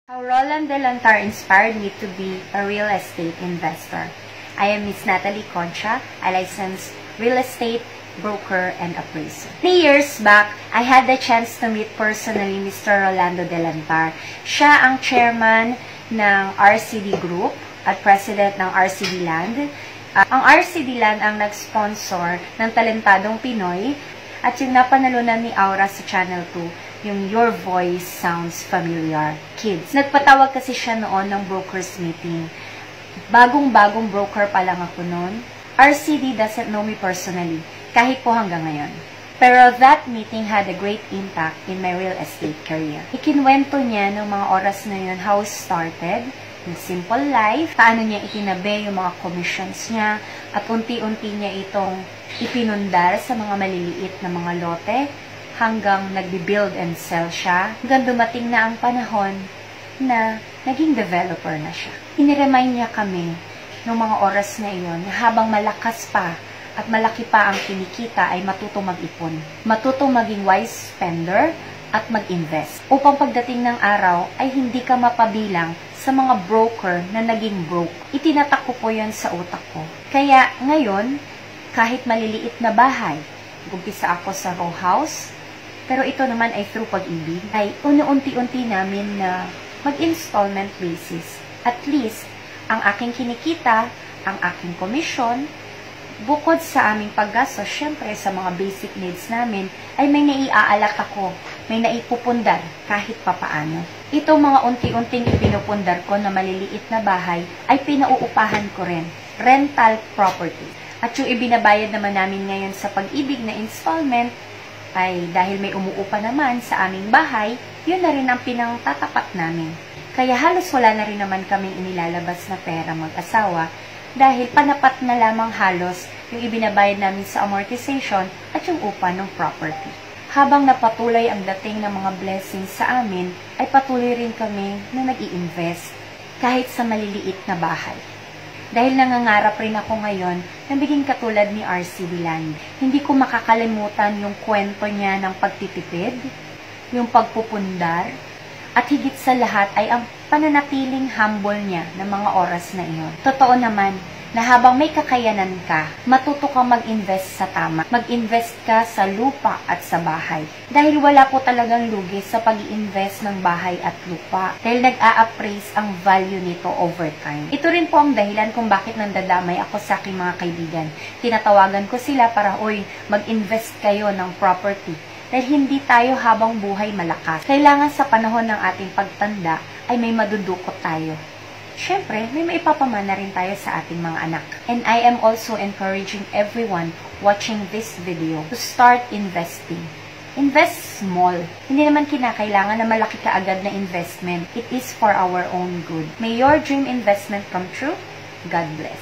How Roland Delantar inspired me to be a real estate investor. I am Miss Natalie Concha, a licensed real estate broker and appraiser. 3 years back, I had the chance to meet personally Mr. Rolando Delantar. Siya ang chairman ng RCD Group at president ng RCD Land. Ang RCD Land ang nag-sponsor ng Talentadong Pinoy at yung napanalunan ni Aura sa Channel 2, yung Your Voice Sounds Familiar Kids. Nagpatawag kasi siya noon ng brokers meeting. Bagong-bagong broker pa lang ako noon. RCD doesn't know me personally, kahit po hanggang ngayon. Pero that meeting had a great impact in my real estate career. Ikinwento niya ng mga oras na yun how it started, yung simple life, paano niya itinabi yung mga commissions niya, at unti-unti niya itong ipinundar sa mga maliliit na mga lote, hanggang nagbi-build and sell siya, hanggang dumating na ang panahon na naging developer na siya. Iniremind niya kami noong mga oras na iyon na habang malakas pa at malaki pa ang kinikita ay matutong mag-ipon, matutong maging wise spender at mag-invest. Upang pagdating ng araw ay hindi ka mapabilang sa mga broker na naging broke. Itinatak ko po yan sa utak ko. Kaya ngayon, kahit maliliit na bahay, gumpisa ako sa row house, pero ito naman ay through pag-ibig, ay unti-unti namin na mag-installment basis. At least, ang aking kinikita, ang aking commission, bukod sa aming paggastos, syempre sa mga basic needs namin, ay may naiaalak ako, may naipupundar kahit papaano. Itong mga unti-unting ipinupundar ko na maliliit na bahay, ay pinauupahan ko rin, rental property. At yung ibinabayad naman namin ngayon sa pag-ibig na installment, ay dahil may umuupa naman sa aming bahay, yun na rin ang pinangtatapat namin. Kaya halos wala na rin naman kaming inilalabas na pera mag-asawa dahil panapat na lamang halos yung ibinabayad namin sa amortization at yung upa ng property. Habang napatuloy ang dating ng mga blessings sa amin, ay patuloy rin kami na nag-i-invest kahit sa maliliit na bahay. Dahil nangangarap rin ako ngayon na maging katulad ni RCD Land. Hindi ko makakalimutan yung kwento niya ng pagtitipid, yung pagpupundar, at higit sa lahat ay ang pananatiling humble niya ng mga oras na iyon. Totoo naman na habang may kakayanan ka, matuto kang mag-invest sa tama. Mag-invest ka sa lupa at sa bahay. Dahil wala po talagang lugi sa pag-i-invest ng bahay at lupa. Dahil nag-a-appraise ang value nito over time. Ito rin po ang dahilan kung bakit nandadamay ako sa aking mga kaibigan. Tinatawagan ko sila para, mag-invest kayo ng property. Dahil hindi tayo habang buhay malakas. Kailangan sa panahon ng ating pagtanda ay may madudukot tayo. Siyempre, may maipapamana rin tayo sa ating mga anak. And I am also encouraging everyone watching this video to start investing. Invest small. Hindi naman kinakailangan na malaki ka agad na investment. It is for our own good. May your dream investment come true. God bless.